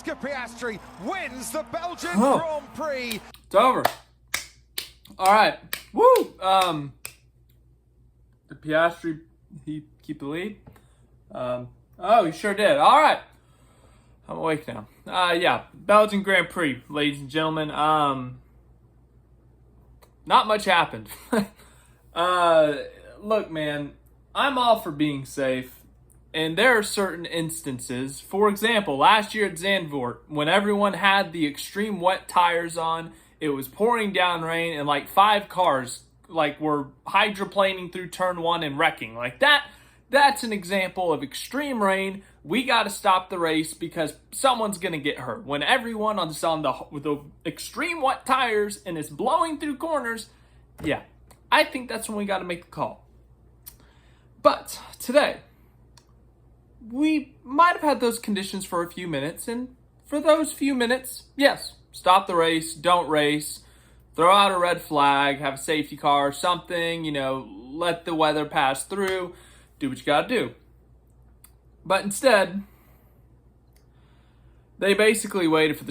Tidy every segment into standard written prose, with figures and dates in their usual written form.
Piastri wins the Belgian Grand Prix. It's over. All right. Woo! Did Piastri he keep the lead? Oh, he sure did. All right. I'm awake now. Yeah, Belgian Grand Prix, ladies and gentlemen. Not much happened. Look, man, I'm all for being safe. And there are certain instances, for example, last year at Zandvoort, when everyone had the extreme wet tires on, it was pouring down rain, and like 5 cars were hydroplaning through turn 1 and wrecking. Like that's an example of extreme rain. We got to stop the race because someone's going to get hurt. When everyone on the extreme wet tires and is blowing through corners, yeah, I think that's when we got to make the call. But today, we might have had those conditions for a few minutes, and for those few minutes, yes, stop the race, don't race, throw out a red flag, have a safety car, something, let the weather pass through, do what you gotta do. But instead, they basically waited for the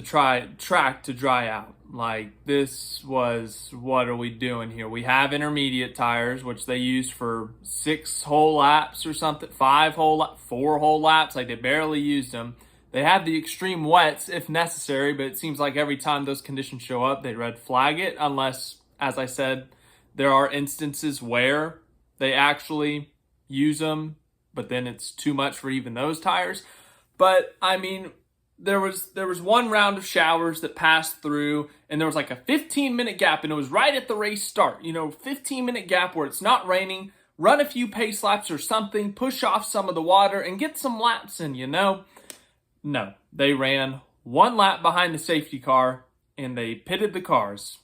track to dry out. Like, this was, what are we doing here? We have intermediate tires, which they used for 6 whole laps or something, 4 whole laps. Like, they barely used them. They have the extreme wets if necessary, but it seems like every time those conditions show up, they red flag it, unless, as I said, there are instances where they actually use them, but then it's too much for even those tires. But, I mean, there was one round of showers that passed through, and there was like a 15-minute gap, and it was right at the race start. 15-minute gap where it's not raining, run a few pace laps or something, push off some of the water, and get some laps in, No, they ran 1 lap behind the safety car, and they pitted the cars.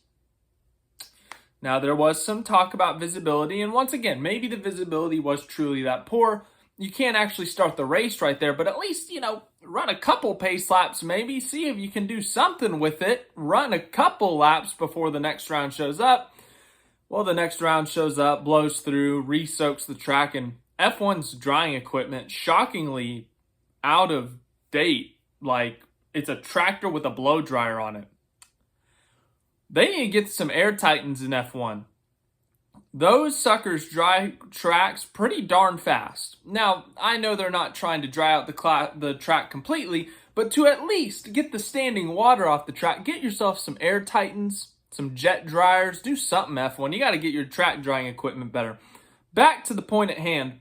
Now, there was some talk about visibility, and once again, maybe the visibility was truly that poor. You can't actually start the race right there, but at least, run a couple pace laps maybe, see if you can do something with it, run a couple laps before the next round shows up. Well, the next round shows up, blows through, re-soaks the track, and F1's drying equipment, shockingly out of date. Like, it's a tractor with a blow dryer on it. They need to get some air titans in F1. Those suckers dry tracks pretty darn fast. Now, I know they're not trying to dry out the track completely, but to at least get the standing water off the track, get yourself some air titans, some jet dryers, do something, F1. You got to get your track drying equipment better. Back to the point at hand.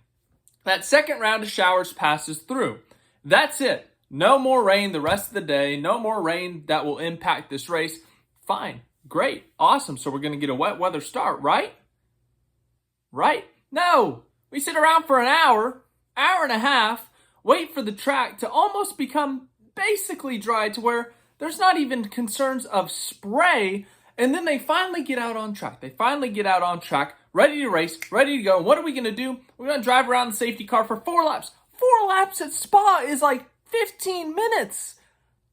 That second round of showers passes through. That's it. No more rain the rest of the day. No more rain that will impact this race. Fine. Great. Awesome. So we're going to get a wet weather start, right? Right? No! We sit around for an hour and a half, wait for the track to almost become basically dry to where there's not even concerns of spray, and then they finally get out on track. Ready to race, ready to go. And what are we going to do? We're going to drive around the safety car for 4 laps. 4 laps at Spa is like 15 minutes.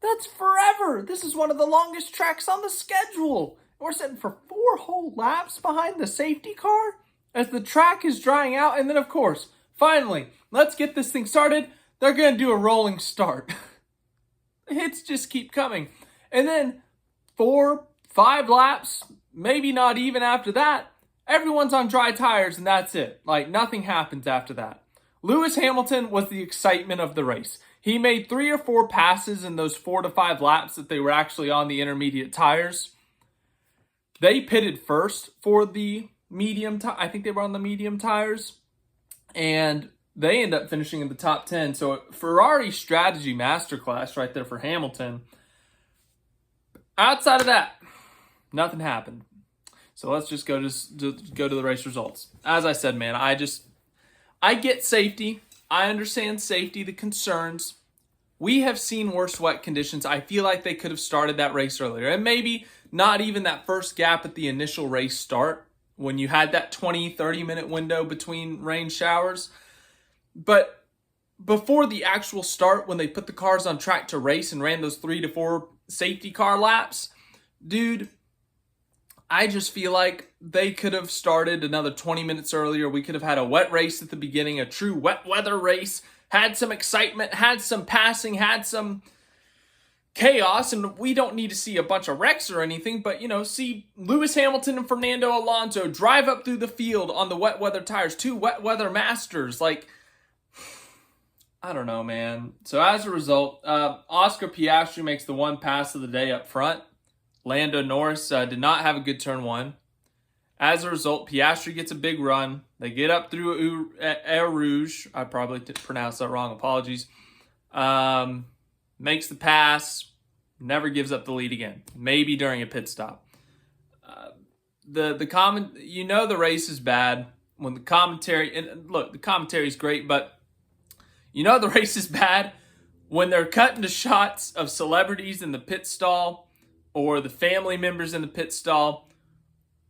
That's forever. This is one of the longest tracks on the schedule. We're sitting for 4 whole laps behind the safety car as the track is drying out. And then, of course, finally, let's get this thing started. They're going to do a rolling start. The hits just keep coming. And then 4, 5 laps, maybe not even after that, everyone's on dry tires and that's it. Like, nothing happens after that. Lewis Hamilton was the excitement of the race. He made 3 or 4 passes in those 4 to 5 laps that they were actually on the intermediate tires. They pitted first for the medium, I think they were on the medium tires, and they end up finishing in the top 10. So Ferrari strategy masterclass right there for Hamilton. Outside of that, nothing happened. So let's just go to the race results. As I said, man, I get safety. I understand safety, the concerns. We have seen worse wet conditions. I feel like they could have started that race earlier. And maybe not even that first gap at the initial race start when you had that 20, 30-minute window between rain showers. But before the actual start, when they put the cars on track to race and ran those 3 to 4 safety car laps, dude, I just feel like they could have started another 20 minutes earlier. We could have had a wet race at the beginning, a true wet weather race, had some excitement, had some passing, had some chaos, and we don't need to see a bunch of wrecks or anything, but, see Lewis Hamilton and Fernando Alonso drive up through the field on the wet weather tires, 2 wet weather masters. Like, I don't know, man. So as a result, Oscar Piastri makes the one pass of the day up front. Lando Norris did not have a good turn 1. As a result, Piastri gets a big run. They get up through Air Rouge. I probably pronounced that wrong. Apologies. Makes the pass. Never gives up the lead again. Maybe during a pit stop. The race is bad when the commentary, and look, the commentary is great, but the race is bad when they're cutting to shots of celebrities in the pit stall or the family members in the pit stall,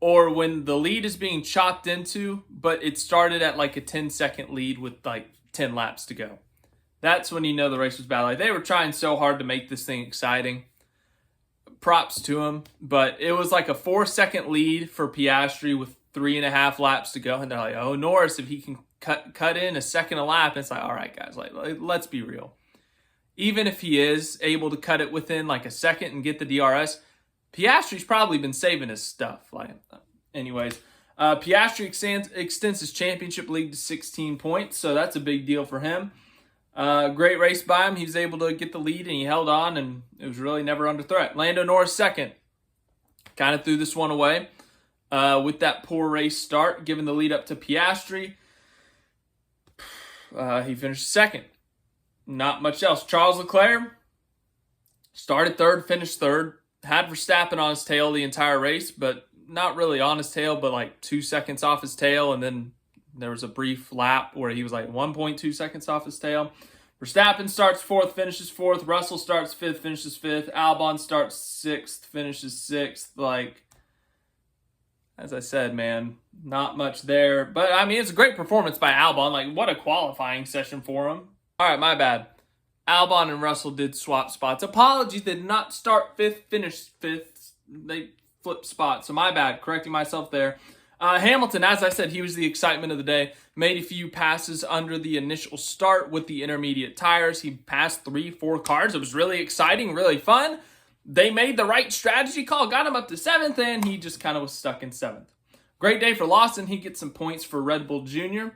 or when the lead is being chopped into, but it started at like a 10-second lead with like 10 laps to go. That's when the race was bad. Like, they were trying so hard to make this thing exciting. Props to them. But it was like a 4-second lead for Piastri with 3.5 laps to go. And they're like, oh, Norris, if he can cut in a second a lap. And it's like, all right, guys, like let's be real. Even if he is able to cut it within like a second and get the DRS, Piastri's probably been saving his stuff. Anyways, Piastri extends his championship lead to 16 points. So that's a big deal for him. Great race by him. He was able to get the lead and he held on, and it was really never under threat. Lando Norris second. Kind of threw this one away with that poor race start, giving the lead up to Piastri. He finished second. Not much else. Charles Leclerc started third, finished third. Had Verstappen on his tail the entire race, but not really on his tail, but like 2 seconds off his tail, and then there was a brief lap where he was like 1.2 seconds off his tail. Verstappen starts 4th, finishes 4th. Russell starts 5th, finishes 5th. Albon starts 6th, finishes 6th. Like, as I said, man, not much there. But, I mean, it's a great performance by Albon. Like, what a qualifying session for him. All right, my bad. Albon and Russell did swap spots. Apologies, they did not start 5th, finish 5th. They flipped spots. So, my bad. Correcting myself there. Hamilton, as I said, he was the excitement of the day. Made a few passes under the initial start with the intermediate tires. He passed 3-4 cars. It was really exciting, really fun. They made the right strategy call, got him up to 7th, and he just kind of was stuck in 7th. Great day for Lawson. He gets some points for Red Bull Jr.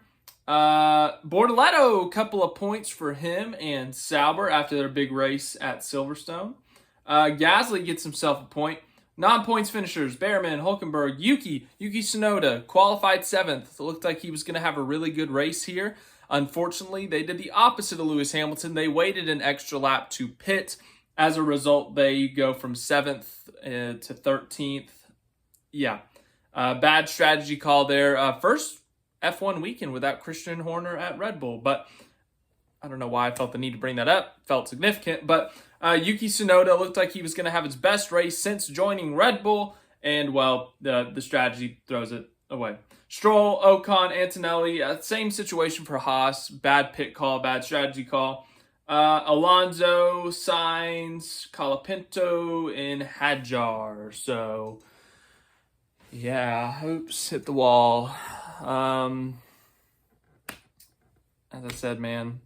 Bortoleto, a couple of points for him and Sauber after their big race at Silverstone. Gasly gets himself a point. Non-points finishers, Behrman, Hulkenberg, Yuki Tsunoda, qualified 7th. It looked like he was going to have a really good race here. Unfortunately, they did the opposite of Lewis Hamilton. They waited an extra lap to pit. As a result, they go from 7th to 13th. Yeah, bad strategy call there. First F1 weekend without Christian Horner at Red Bull, but I don't know why I felt the need to bring that up. Felt significant, but Yuki Tsunoda looked like he was going to have his best race since joining Red Bull, and, well, the strategy throws it away. Stroll, Ocon, Antonelli, same situation for Haas. Bad pit call, bad strategy call. Alonso, Sainz, Colapinto, and Hadjar. So, yeah, oops, hit the wall. As I said, man,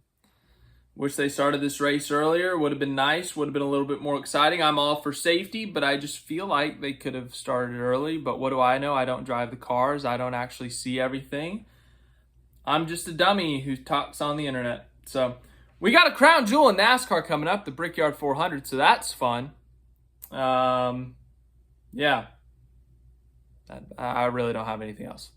wish they started this race earlier. Would have been nice. Would have been a little bit more exciting. I'm all for safety, but I just feel like they could have started early. But what do I know? I don't drive the cars. I don't actually see everything. I'm just a dummy who talks on the internet. So we got a crown jewel in NASCAR coming up, the Brickyard 400. So that's fun. Yeah. I really don't have anything else.